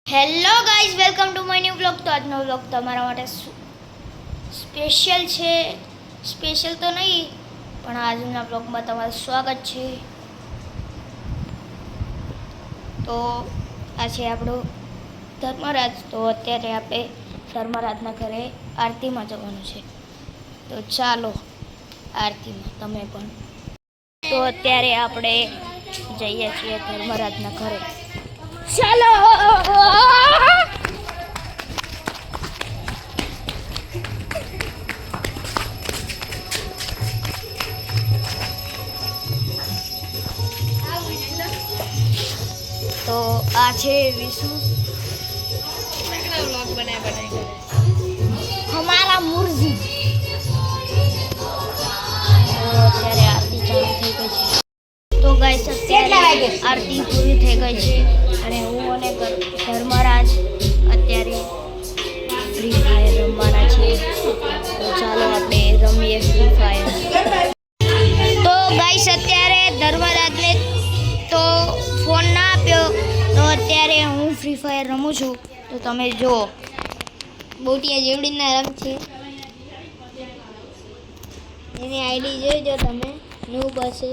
Hello guys, welcome to my new blog. તો આજનો blog તમારા માટે સ્પેશિયલ છે. સ્પેશિયલ તો નહીં, પણ આજના બ્લોગમાં તમારું સ્વાગત છે. તો આ છે આપણો ધર્મરાજ. તો અત્યારે આપણે ધર્મરાજના ઘરે આરતીમાં જવાનું છે. તો ચાલો આરતીમાં તમે પણ. તો અત્યારે આપણે જઈએ છીએ ધર્મરાજના ઘરે. ચાલો. તો આ છે વિશુ. હમારા મુર્જી. તો અત્યારે આરતી ચાલુ થઈ ગઈ છે. તો ગાઈસ અત્યારે આરતી પૂરી થઈ ગઈ છે અને હું અને ધર્મરાજ અત્યારે ફ્રી ફાયર રમવાના છે. તો ચાલો આપણે રમીએ ફ્રી ફાયર. તો ગાઈસ અત્યારે ધર્મરાજને તો ફોન ના આપ્યો, તો અત્યારે હું ફ્રી ફાયર રમું છું. તો તમે જુઓ, બોટિયા જેવડીના રમ છે. એની આઈડી જોઈજો તમે, ન્યૂ પાસે.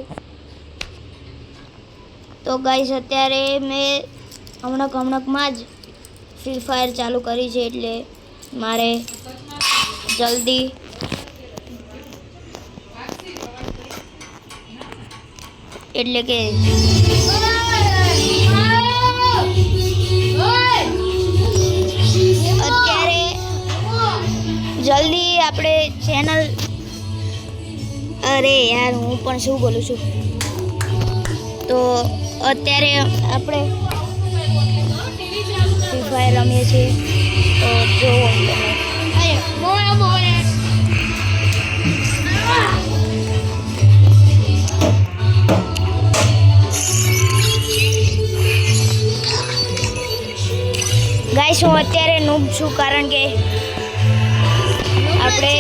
તો ગાઈસ અત્યારે મેં હમણાંમાં જ ફ્રી ફાયર ચાલુ કરી છે, એટલે મારે જલ્દી એટલે કે અત્યારે જલ્દી આપણે ચેનલ, અરે યાર હું પણ શું બોલું છું. તો અત્યારે આપણે ફ્રી ફાયર રમીએ છીએ. તો જોવો તમે. ગાઈસ હું અત્યારે નૂબ છું, કારણ કે આપણે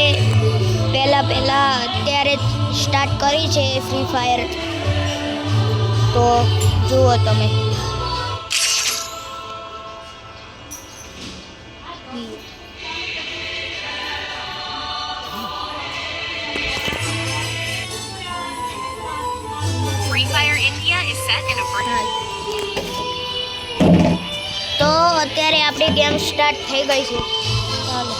પહેલાં અત્યારે સ્ટાર્ટ કરી છે ફ્રી ફાયર. તો જુઓ તમે. Free Fire India is set in a તો અત્યારે આપણી ગેમ સ્ટાર્ટ થઈ ગઈ છે. ચાલો.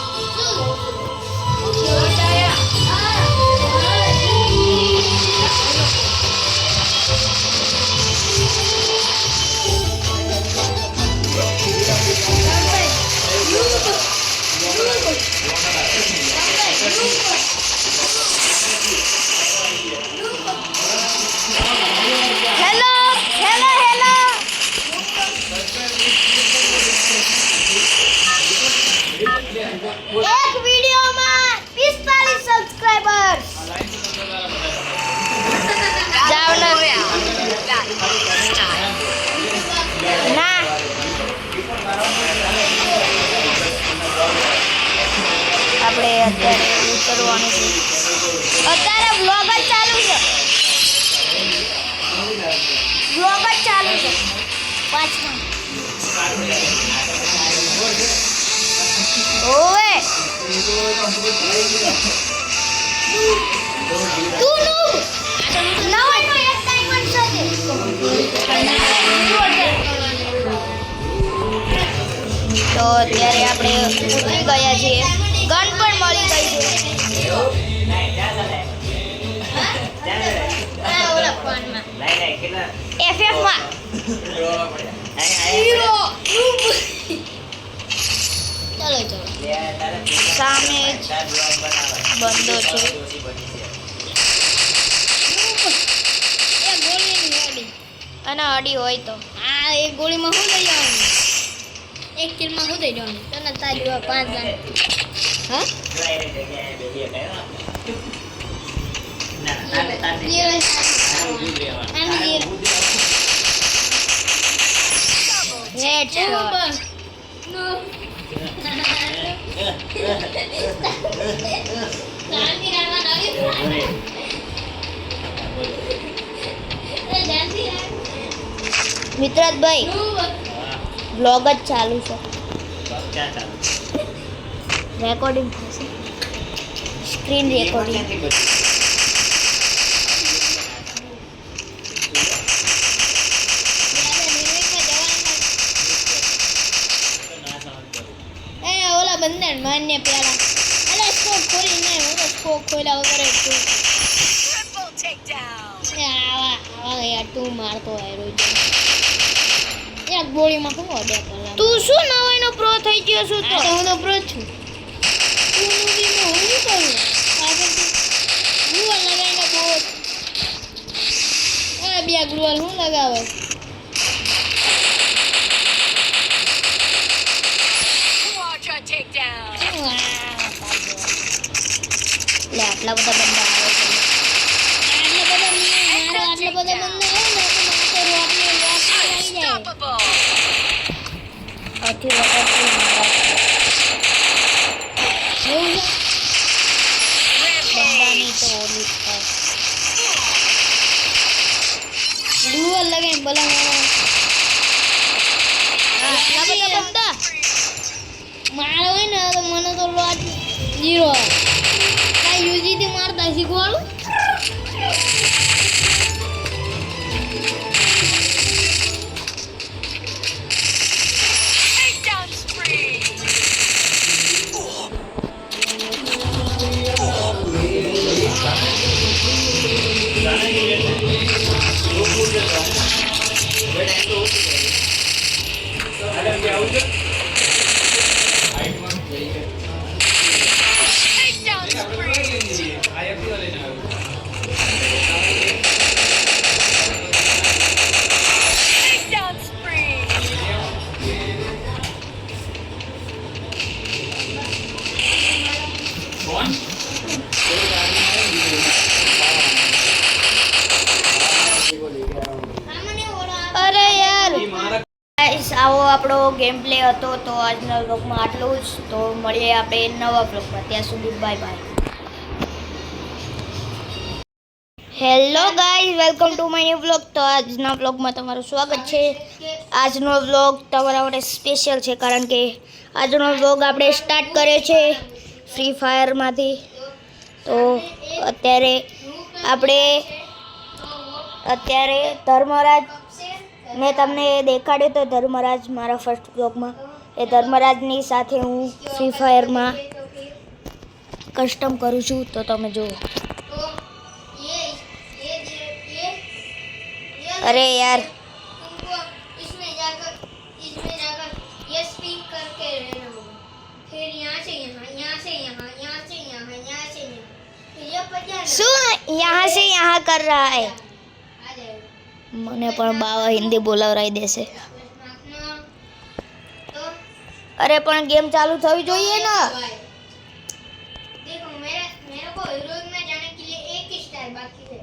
એક વિડિયોમાં 45 સબસ્ક્રાઇબર્સ. જાવ ના. ના આપણે અત્યારે ઉતરવાનું છે. અત્યારે વ્લોગ જ ચાલુ છે. વ્લોગ જ ચાલુ છે. 5 મિનિટ. ઓવે તું નું નવાનો એક ડાયમંડ છે. તો અત્યારે આપણે ઉતરી ગયા છીએ. ગન પણ મળી ગઈ છે. FF માં સામે જ બંધો છે. અને અડી હોય તો આ એક ગોળીમાં શું લઈ જવાનું, એક કિલમાં શું લઈ જવાનું. તને તારી 5 લાખ. હા મિત્રતભાઈ વ્લોગ જ ચાલુ છે, क्या चालू રેકોર્ડિંગ થશે, સ્ક્રીન રેકોર્ડિંગ. क्याथी बच्चू ઓલા બંધન માન્ય પ્યારા અરે સ્કોપ ખોલી નહીં, હું તો સ્કોપ ખોલ્યા વગર જ છું. Triple takedown. આવા આવા યાર તું મારતો હોય રોજ એક ગોળીમાં શું અડે કલાક. તું શું નવાઈનો પ્રો થઈ ગયો છું? તો હું તો પ્રો છું. તું મૂવીમાં હું શું કરું પાછળથી ગ્લુઅલ લગાવીને બહુ બે ગ્લુઅલ હું લગાવે. Quadra takedown. લે આટલા બધા બંદા આવે છે, આટલા બધા બંદા આવે ને તો માથે રોટલી આવી જાય. Unstoppable. આથી વખત બંદાની તો ઓલી થાય ગ્લુઅલ લગાવીને ભલા આટલા બધા બંદા મારે હોય ને તો મને તો લોટ જીરો કાંઈ યુજીથી મારતા શીખવાડું. Takedown spree. Takedown spree. Takedown spree. અરે યાર ગાઈસ આવો આપણો ગેમ પ્લે હતો. તો આજના વ્લોગમાં આટલું જ. તો મળીએ આપણે નવા વ્લોગમાં, ત્યાં સુધી bye bye. Hello guys, welcome to my new vlog. તો આજના વ્લોગમાં તમારું સ્વાગત છે. આજનો વ્લોગ તમારા માટે સ્પેશિયલ છે કારણ કે આજનો વ્લોગ આપણે સ્ટાર્ટ કર્યો છે ફ્રી ફાયરમાંથી. તો અત્યારે ધર્મરાજ મેં તમને દેખાડ્યું તો ધર્મરાજ મારા ફર્સ્ટ બ્લોગમાં, એ ધર્મરાજની સાથે હું ફ્રી ફાયરમાં કસ્ટમ કરું છું. તો તમે જુઓ. अरे यार इसमें जाकर ये स्पीक करके रहना होगा, फिर यहाँ से यहाँ, यहाँ से यहाँ, यहाँ से यहाँ, यहाँ से यहाँ, फिर ये पता शू यहाँ से यहाँ कर रहा है. आ जाएगा. મને પણ બાવા હિન્દી બોલાવરાઈ દેશે. नाखना तो અરે પણ ગેમ ચાલુ થવી જોઈએ ને. देखो मेरे को हीरोज में जाने के लिए एक ही स्टार बाकी है.